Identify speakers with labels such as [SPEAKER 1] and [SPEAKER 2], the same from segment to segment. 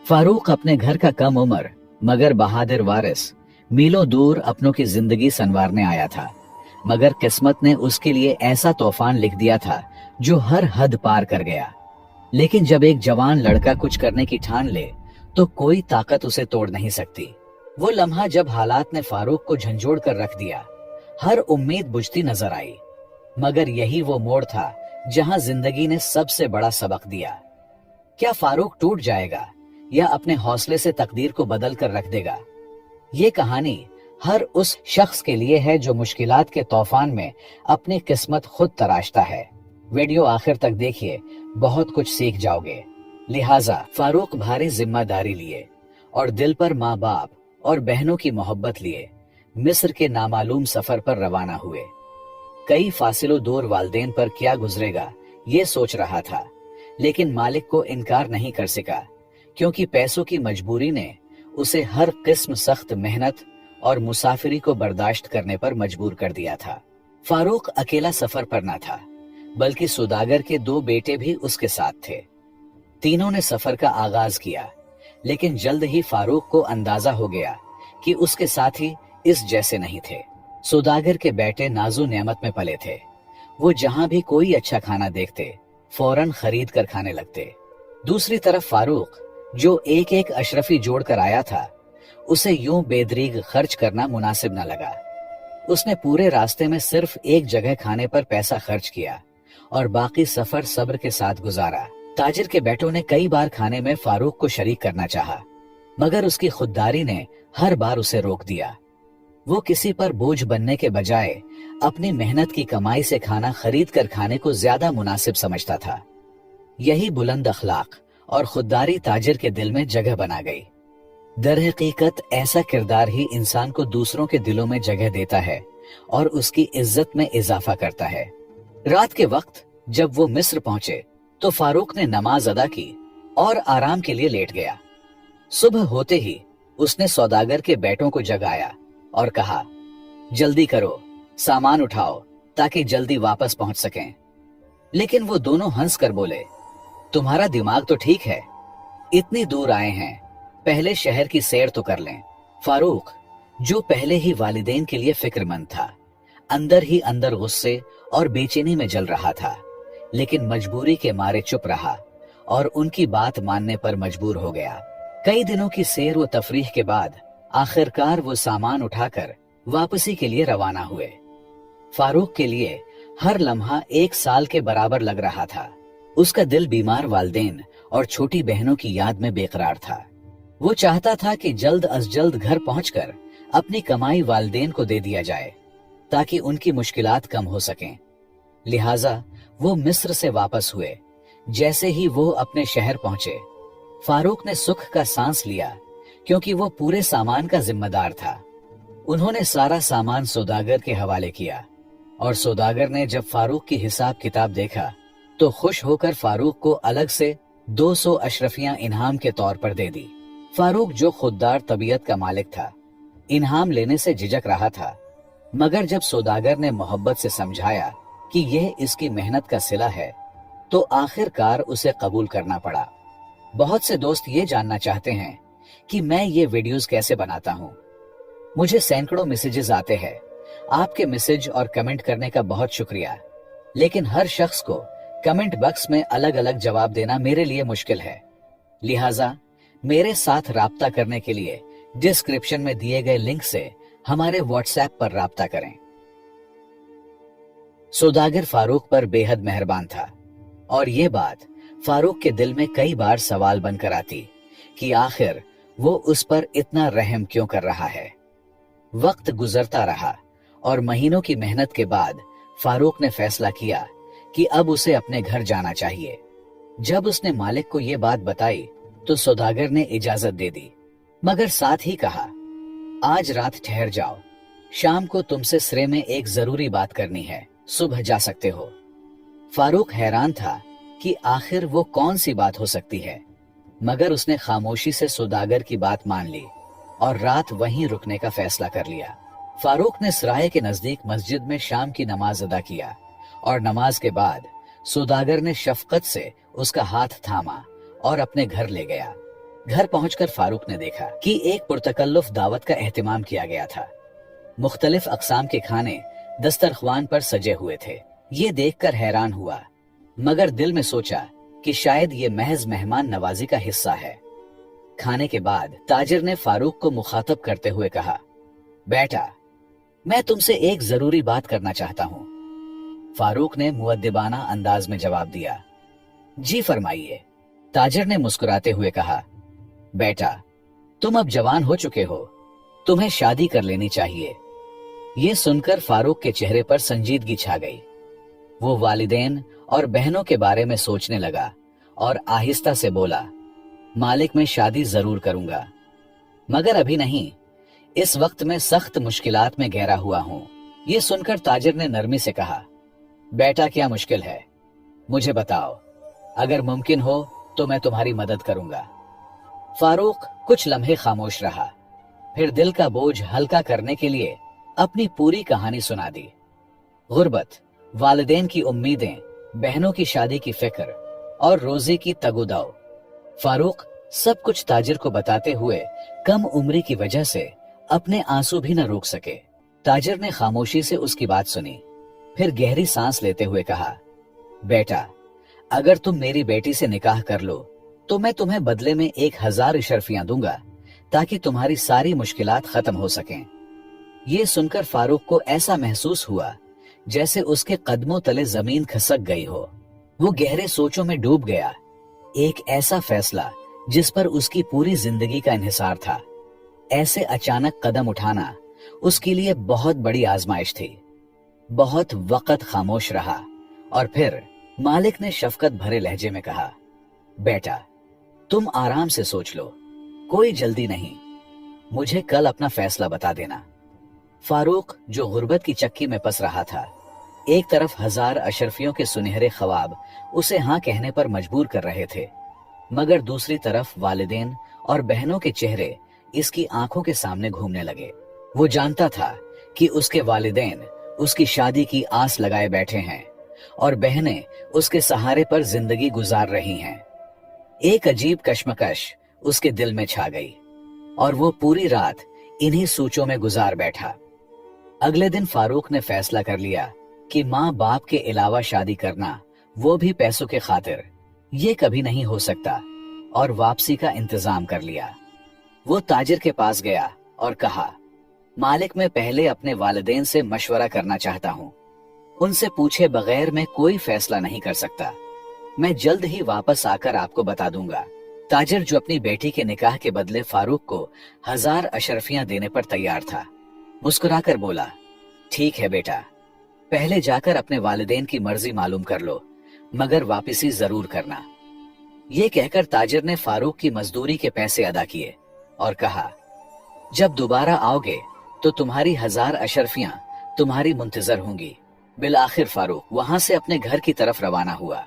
[SPEAKER 1] फारूक अपने घर का कम उम्र मगर बहादुर वारिस मीलों दूर अपनों की जिंदगी संवारने आया था, मगर किस्मत ने उसके लिए ऐसा तूफान लिख दिया था जो हर हद पार कर गया। लेकिन जब एक जवान लड़का कुछ करने की ठान ले तो कोई ताकत उसे तोड़ नहीं सकती। वो लम्हा जब हालात ने फारूक को झंझोड़ कर रख दिया, हर उम्मीद बुझती नजर आई, मगर यही वो मोड़ था जहां जिंदगी ने सबसे बड़ा सबक दिया। क्या फारूक टूट जाएगा या अपने हौसले से तकदीर को बदल कर रख देगा? ये कहानी हर उस शख्स के लिए है जो मुश्किलात के तूफान में अपनी किस्मत खुद तराशता है। वीडियो आखिर तक देखिए, बहुत कुछ सीख जाओगे। लिहाजा फारूक भारी जिम्मेदारी लिए और दिल पर माँ बाप और बहनों की मोहब्बत लिए मिस्र के नामालूम सफर पर रवाना हुए। कई फासिलों दूर वालदेन पर क्या गुजरेगा ये सोच रहा था, लेकिन मालिक को इनकार नहीं कर सका, क्योंकि पैसों की मजबूरी ने उसे हर किस्म सख्त मेहनत और मुसाफिरी को बर्दाश्त करने पर मजबूर कर दिया था। फारूक अकेला सफर पर न था, बल्कि सौदागर के 2 बेटे भी उसके साथ थे। तीनों ने सफर का आगाज किया, लेकिन जल्द ही फारूक को अंदाजा हो गया कि उसके साथी इस जैसे नहीं थे। सौदागर के बेटे नाजो नेमत में पले थे। वो जहां भी कोई अच्छा खाना देखते फौरन खरीद कर खाने लगते। दूसरी तरफ फारूक, जो एक एक अशरफी जोड़ कर आया था, उसे यूं बेदरीग खर्च करना मुनासिब न लगा। उसने पूरे रास्ते में सिर्फ एक जगह खाने पर पैसा खर्च किया और बाकी सफर सब्र के साथ गुजारा। ताजिर के बेटों ने कई बार खाने में फारूक को शरीक करना चाहा, मगर उसकी खुददारी ने हर बार उसे रोक दिया। वो किसी पर बोझ बनने के बजाय अपनी मेहनत की कमाई से खाना खरीद कर खाने को ज्यादा मुनासिब समझता था। यही बुलंद अखलाक और खुददारी ताजिर के दिल में जगह बना गई। दर हकीकत ऐसा किरदार ही इंसान को दूसरों के दिलों में जगह देता है और उसकी इज्जत में इजाफा करता है। रात के वक्त जब वो मिस्र पहुंचे तो फारूक ने नमाज अदा की और आराम के लिए लेट गया। सुबह होते ही उसने सौदागर के बेटों को जगाया और कहा, जल्दी करो, सामान उठाओ ताकि जल्दी वापस पहुंच सकें। लेकिन वो दोनों हंस कर बोले, तुम्हारा दिमाग तो ठीक है, इतनी दूर आए हैं, पहले शहर की सैर तो कर लें। फारूक, जो पहले ही वालिदैन के लिए फिक्रमंद था, अंदर ही अंदर गुस्से और बेचैनी में जल रहा था, लेकिन मजबूरी के मारे चुप रहा और उनकी बात मानने पर मजबूर हो गया। कई दिनों की सैर व तफरीह के बाद आखिरकार वो सामान उठाकर वापसी के लिए रवाना हुए। फारूक के लिए हर लम्हा 1 साल के बराबर लग रहा था। उसका दिल बीमार वालदेन और छोटी बहनों की याद में बेकरार था। वो चाहता था कि जल्द अज जल्द घर पहुंचकर अपनी कमाई वालदेन को दे दिया जाए ताकि उनकी मुश्किलात कम हो सकें। लिहाजा वो मिस्र से वापस हुए। जैसे ही वो अपने शहर पहुंचे, फारूक ने सुख का सांस लिया, क्योंकि वो पूरे सामान का जिम्मेदार था। उन्होंने सारा सामान सौदागर के हवाले किया और सौदागर ने जब फारूक की हिसाब किताब देखा तो खुश होकर फारूक को अलग से 200 अशरफियां इनाम के तौर पर दे दी। फारूक, जो खुददार तबीयत का मालिक था, इनाम लेने से झिझक रहा था, मगर जब सौदागर ने मोहब्बत से समझाया कि यह इसकी मेहनत का सिला है तो आखिरकार उसे कबूल करना पड़ा। बहुत से दोस्त ये जानना चाहते हैं कि मैं ये वीडियोस कैसे बनाता हूँ। मुझे सैकड़ों मैसेजेस आते हैं। आपके मैसेज और कमेंट करने का बहुत शुक्रिया, लेकिन हर शख्स को कमेंट बॉक्स में अलग अलग जवाब देना मेरे लिए मुश्किल है। लिहाजा मेरे साथ राब्ता करने के लिए डिस्क्रिप्शन में दिए गए लिंक से हमारे व्हाट्सएप पर राब्ता करें। सौदागर फारूक पर बेहद मेहरबान था और ये बात फारूक के दिल में कई बार सवाल बनकर आती कि आखिर वो उस पर इतना रहम क्यों कर रहा है। वक्त गुजरता रहा और महीनों की मेहनत के बाद फारूक ने फैसला किया कि अब उसे अपने घर जाना चाहिए। जब उसने मालिक को ये बात बताई तो सौदागर ने इजाजत दे दी, मगर साथ ही कहा, आज रात ठहर जाओ, शाम को तुमसे सिरे में एक जरूरी बात करनी है, सुबह जा सकते हो। फारूक हैरान था कि आखिर वो कौन सी बात हो सकती है, मगर उसने खामोशी से सौदागर की बात मान ली और रात वहीं रुकने का फैसला कर लिया। फारूक ने सराय के नजदीक मस्जिद में शाम की नमाज अदा किया और नमाज के बाद सौदागर ने शफकत से उसका हाथ थामा और अपने घर ले गया। घर पहुंचकर फारूक ने देखा कि एक पुरतकल्लुफ दावत का एहतिमाम किया गया था। मुख्तलिफ अक़साम के खाने दस्तरख्वान पर सजे हुए थे। ये देखकर हैरान हुआ, मगर दिल में सोचा कि शायद ये महज मेहमान नवाजी का हिस्सा है। खाने के बाद ताजिर ने फारूक को मुखातब करते हुए कहा, बेटा, मैं तुमसे एक जरूरी बात करना चाहता हूँ। फारूक ने मुअद्दिबाना अंदाज में जवाब दिया, जी फरमाइए। ताजिर ने मुस्कुराते हुए कहा, बेटा, तुम अब जवान हो चुके हो, तुम्हें शादी कर लेनी चाहिए। ये सुनकर फारूक के चेहरे पर संजीदगी छा गई। वो वालिदैन और बहनों के बारे में सोचने लगा और आहिस्ता से बोला, मालिक, मैं शादी जरूर करूंगा, मगर अभी नहीं। इस वक्त मैं सख्त मुश्किलात में गहरा हुआ हूं। ये सुनकर ताजिर ने नरमी से कहा, बेटा, क्या मुश्किल है, मुझे बताओ। अगर मुमकिन हो तो मैं तुम्हारी मदद करूंगा। फारूक कुछ लम्हे खामोश रहा, फिर दिल का बोझ हल्का करने के लिए अपनी पूरी कहानी सुना दी। गुर्बत, वालिदैन की उम्मीदें, बहनों की शादी की फिक्र और रोजी की तगुदाव। फारूक सब कुछ ताजिर को बताते हुए कम उम्री की वजह से अपने आंसू भी न रोक सके। ताजिर ने खामोशी से उसकी बात सुनी, फिर गहरी सांस लेते हुए कहा, बेटा, अगर तुम मेरी बेटी से निकाह कर लो तो मैं तुम्हें बदले में 1000 इशरफियां दूंगा, ताकि तुम्हारी सारी मुश्किलात खत्म हो सकें। ये सुनकर फारूक को ऐसा महसूस हुआ जैसे उसके कदमों तले जमीन खिसक गई हो। वो गहरे सोचों में डूब गया। एक ऐसा फैसला जिस पर उसकी पूरी जिंदगी का इन्हिसार था। ऐसे अचानक कदम उठाना उसके लिए बहुत बड़ी आजमाइश थी। बहुत वक्त खामोश रहा और फिर मालिक ने शफकत भरे लहजे में कहा, बेटा, तुम आराम से सोच लो, कोई जल्दी नहीं, मुझे कल अपना फैसला बता देना। फारूक, जो गुर्बत की चक्की में पस रहा था, एक तरफ 1000 अशरफियों के सुनहरे ख्वाब उसे हाँ कहने पर मजबूर कर रहे थे, मगर दूसरी तरफ वालिदैन और बहनों के चेहरे इसकी आंखों के सामने घूमने लगे। वो जानता था कि उसके वालिदैन उसकी शादी की आस लगाए बैठे हैं और बहनें उसके सहारे पर जिंदगी गुजार रही हैं। एक अजीब कश्मकश उसके दिल में छा गई और वो पूरी रात इन्हीं सोचों में गुजार बैठा। अगले दिन फारूक ने फैसला कर लिया कि माँ बाप के अलावा शादी करना, वो भी पैसों के खातिर, ये कभी नहीं हो सकता और वापसी का इंतजाम कर लिया। वो ताजिर के पास गया और कहा, मालिक, मैं पहले अपने वालिदैन से मशवरा करना चाहता हूँ। उनसे पूछे बगैर मैं कोई फैसला नहीं कर सकता। मैं जल्द ही वापस आकर आपको बता दूंगा। ताजिर, जो अपनी बेटी के निकाह के बदले फारूक को 1000 अशरफियां देने पर तैयार था, मुस्कुराकर बोला, ठीक है बेटा, पहले जाकर अपने वालिदैन की मर्जी मालूम कर लो, मगर वापसी जरूर करना। ये कहकर ताजिर ने फारूक की मजदूरी के पैसे अदा किए और कहा, जब दोबारा आओगे तो तुम्हारी 1000 अशरफियां तुम्हारी मुंतजर होंगी। बिल आखिर फारूक वहां से अपने घर की तरफ रवाना हुआ।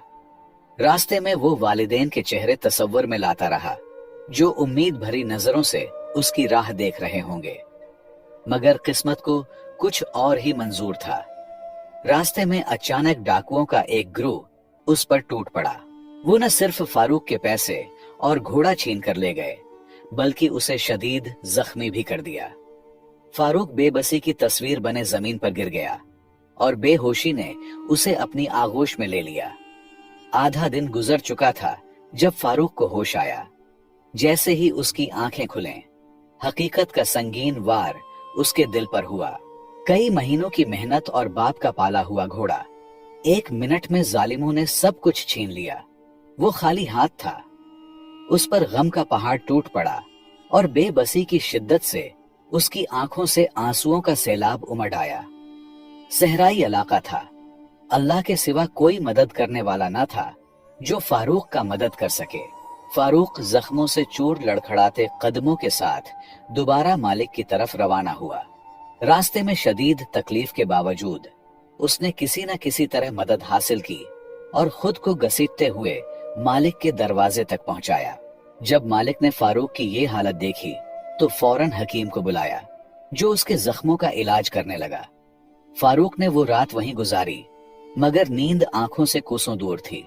[SPEAKER 1] रास्ते में वो वालिदैन के चेहरे तसव्वुर में लाता रहा, जो उम्मीद भरी नजरों से उसकी राह देख रहे होंगे, मगर किस्मत को कुछ और ही मंजूर था। रास्ते में अचानक डाकुओं का एक ग्रुप उस पर टूट पड़ा। वो न सिर्फ फारूक के पैसे और घोड़ा छीन कर ले गए, बल्कि उसे शदीद जख्मी भी कर दिया। फारूक बेबसी की तस्वीर बने जमीन पर गिर गया और बेहोशी ने उसे अपनी आगोश में ले लिया। आधा दिन गुजर चुका था जब फारूक को होश आया। जैसे ही उसकी आंखें खुलें, हकीकत का संगीन वार उसके दिल पर हुआ। कई महीनों की मेहनत और बाप का पाला हुआ घोड़ा 1 मिनट में जालिमों ने सब कुछ छीन लिया। वो खाली हाथ था। उस पर गम का पहाड़ टूट पड़ा और बेबसी की शिद्दत से उसकी आंखों से आंसुओं का सैलाब उमड़ आया। सहराई इलाका था। अल्लाह के सिवा कोई मदद करने वाला न था जो फारूक का मदद कर सके। फारूक जख्मों से चूर लड़खड़ाते कदमों के साथ दोबारा मालिक की तरफ रवाना हुआ। रास्ते में शदीद तकलीफ के बावजूद उसने किसी न किसी तरह मदद हासिल की और खुद को घसीटते हुए मालिक के दरवाजे तक पहुंचाया। जब मालिक ने फारूक की ये हालत देखी तो फौरन हकीम को बुलाया, जो उसके जख्मों का इलाज करने लगा। फारूक ने वो रात वहीं गुजारी, मगर नींद आंखों से कोसों दूर थी।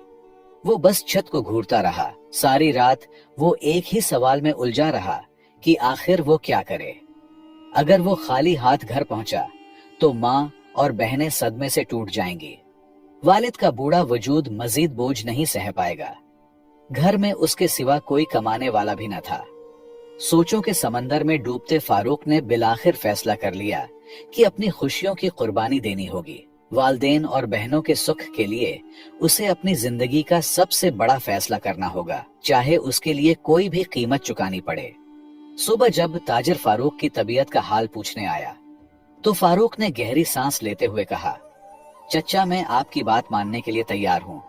[SPEAKER 1] वो बस छत को घूरता रहा। सारी रात वो एक ही सवाल में उलझा रहा कि आखिर वो क्या करे। अगर वो खाली हाथ घर पहुंचा तो माँ और बहनें सदमे से टूट जाएंगी। वालिद का बूढ़ा वजूद मजीद बोझ नहीं सह पाएगा। घर में उसके सिवा कोई कमाने वाला भी न था। सोचों के समंदर में डूबते फारूक ने बिलाखिर फैसला कर लिया कि अपनी खुशियों की कुर्बानी देनी होगी। वालदेन और बहनों के सुख के लिए उसे अपनी जिंदगी का सबसे बड़ा फैसला करना होगा, चाहे उसके लिए कोई भी कीमत चुकानी पड़े। सुबह जब ताजिर फारूक की तबीयत का हाल पूछने आया तो फारूक ने गहरी सांस लेते हुए कहा, चचा, मैं आपकी बात मानने के लिए तैयार हूँ।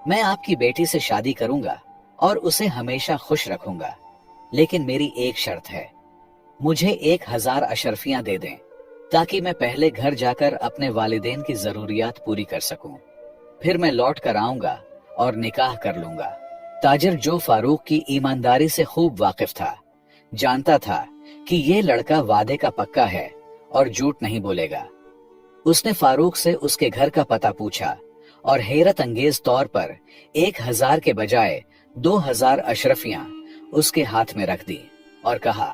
[SPEAKER 1] मैं आपकी बेटी से शादी करूंगा और उसे हमेशा खुश रखूंगा, लेकिन मेरी एक शर्त है, मुझे 1000 अशरफियां दे दें ताकि मैं पहले घर जाकर अपने वालिदैन की जरूरियात पूरी कर सकूं। फिर मैं लौट कर आऊंगा और निकाह कर लूंगा। ताजिर, जो फारूक की ईमानदारी से खूब वाकिफ था, जानता था कि ये लड़का वादे का पक्का है और झूठ नहीं बोलेगा। उसने फारूक से उसके घर का पता पूछा और हैरत अंगेज तौर पर 1000 के बजाय 2000 अशरफियां उसके हाथ में रख दी और कहा,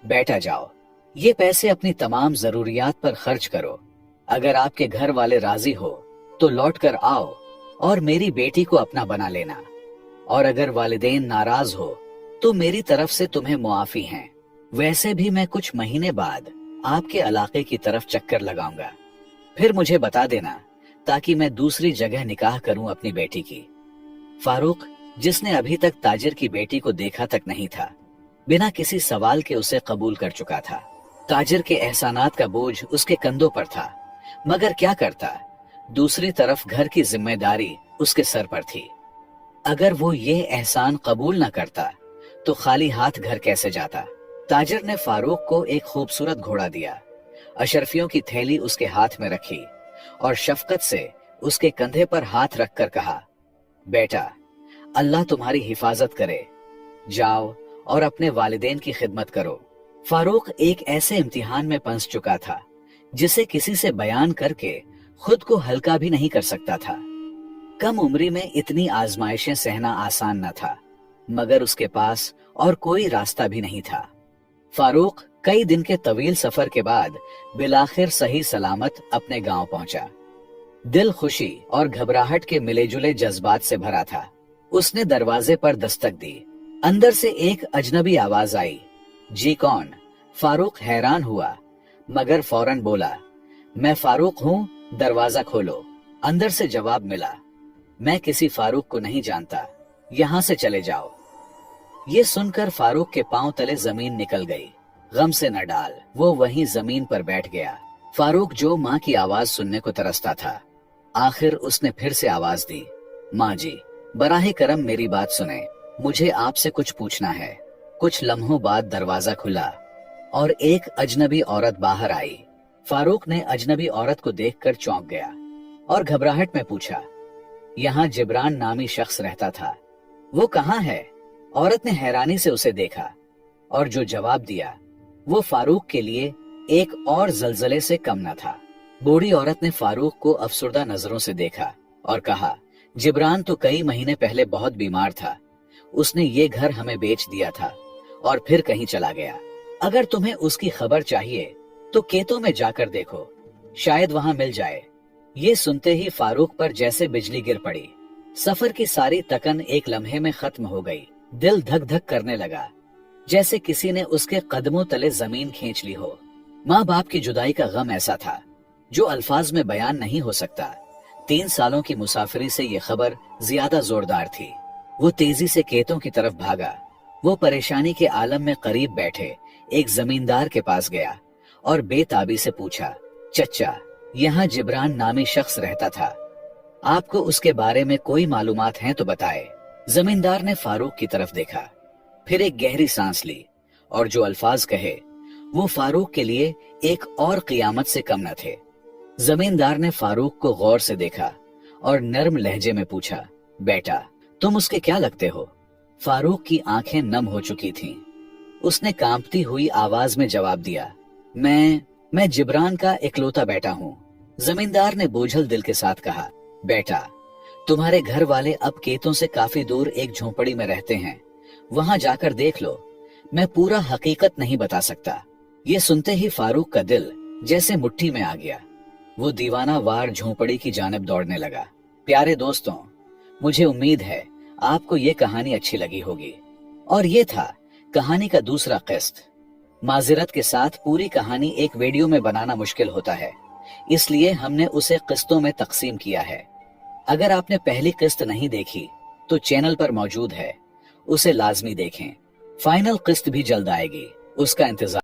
[SPEAKER 1] बेटा जाओ, ये पैसे अपनी तमाम जरूरियात पर खर्च करो। अगर आपके घर वाले राजी हो तो लौट कर आओ और मेरी बेटी को अपना बना लेना, और अगर वालिदैन नाराज हो तो मेरी तरफ से तुम्हें मुआफी है। वैसे भी मैं कुछ महीने बाद आपके इलाके की तरफ चक्कर लगाऊंगा, फिर मुझे बता देना ताकि मैं दूसरी जगह निकाह करूं अपनी बेटी की। फारूक, जिसने अभी तक ताजिर की बेटी को देखा तक नहीं था, बिना किसी सवाल के उसे कबूल कर चुका था। ताजिर के एहसानात का बोझ उसके कंधों पर था, मगर क्या करता, दूसरी तरफ घर की जिम्मेदारी उसके सर पर थी। अगर वो ये एहसान कबूल न करता तो खाली हाथ घर कैसे जाता। ताजिर ने फारूक को एक खूबसूरत घोड़ा दिया, अशरफियों की थैली उसके हाथ में रखी और शफकत से उसके कंधे पर हाथ रखकर कहा, बेटा, अल्लाह तुम्हारी हिफाजत करे। जाओ और अपने वालिदैन की खिदमत करो। फारूक एक ऐसे इम्तिहान में फंस चुका था जिसे किसी से बयान करके खुद को हल्का भी नहीं कर सकता था। कम उम्री में इतनी आजमाइशें सहना आसान न था, मगर उसके पास और कोई रास्ता भी नहीं था। फारूक कई दिन के तवील सफर के बाद बिलाखिर सही सलामत अपने गांव पहुंचा। दिल खुशी और घबराहट के मिले जुले जज्बात से भरा था। उसने दरवाजे पर दस्तक दी। अंदर से एक अजनबी आवाज आई, जी कौन? फारूक हैरान हुआ, मगर फौरन बोला, मैं फारूक हूँ, दरवाजा खोलो। अंदर से जवाब मिला, मैं किसी फारूक को नहीं जानता, यहाँ से चले जाओ। ये सुनकर फारूक के पांव तले जमीन निकल गई। गम से न डाल, वो वहीं जमीन पर बैठ गया। फारूक, जो माँ की आवाज सुनने को तरसता था, आखिर उसने फिर से आवाज दी, माँ जी, बराहे करम मेरी बात सुने, मुझे आपसे कुछ पूछना है। कुछ लम्हों बाद दरवाजा खुला और एक अजनबी औरत बाहर आई। फारूक ने अजनबी औरत को देखकर चौंक गया और घबराहट में पूछा, यहाँ जिब्रान नामी शख्स रहता था, वो कहाँ है? औरत ने हैरानी से उसे देखा और जो जवाब दिया वो फारूक के लिए एक और जलजले से कम न था। बूढ़ी औरत ने फारूक को अफसुर्दा नजरों से देखा और कहा, जिब्रान तो कई महीने पहले बहुत बीमार था, उसने ये घर हमें बेच दिया था और फिर कहीं चला गया। अगर तुम्हें उसकी खबर चाहिए तो केतों में जाकर देखो, शायद वहां मिल जाए। ये सुनते ही फारूक पर जैसे बिजली गिर पड़ी। सफर की सारी तकन एक लम्हे में खत्म हो गई। दिल धक धक करने लगा, जैसे किसी ने उसके कदमों तले जमीन खींच ली हो। माँ बाप की जुदाई का गम ऐसा था जो अल्फाज में बयान नहीं हो सकता। 3 सालों की मुसाफिरी से ये खबर ज्यादा जोरदार थी। वो तेजी से खेतों की तरफ भागा। वो परेशानी के आलम में करीब बैठे एक जमींदार के पास गया और बेताबी से पूछा, चचा, यहाँ जिब्रान नामी शख्स रहता था, आपको उसके बारे में कोई मालूमात हैं तो बताए। जमींदार ने फारूक की तरफ देखा, फिर एक गहरी सांस ली और जो अल्फाज कहे वो फारूक के लिए एक और कियामत से कम न थे। जमींदार ने फारूक को गौर से देखा और नर्म लहजे में पूछा, बेटा, तुम उसके क्या लगते हो? फारूक की आंखें नम हो चुकी थीं। उसने कांपती हुई आवाज में जवाब दिया, मैं जिब्रान का इकलौता बेटा हूँ। जमींदार ने बोझल दिल के साथ कहा, बेटा, तुम्हारे घर वाले अब खेतों से काफी दूर एक झोपड़ी में रहते हैं, वहां जाकर देख लो। मैं पूरा हकीकत नहीं बता सकता। ये सुनते ही फारूक का दिल जैसे मुट्ठी में आ गया। वो दीवाना वार झोपड़ी की जानिब दौड़ने लगा। प्यारे दोस्तों, मुझे उम्मीद है आपको ये कहानी अच्छी लगी होगी। और ये था कहानी का दूसरा किस्त। माजिरत के साथ पूरी कहानी एक वीडियो में बनाना मुश्किल होता है, इसलिए हमने उसे किस्तों में तकसीम किया है। अगर आपने पहली किस्त नहीं देखी तो चैनल पर मौजूद है, उसे लाजमी देखें। फाइनल किस्त भी जल्द आएगी, उसका इंतजार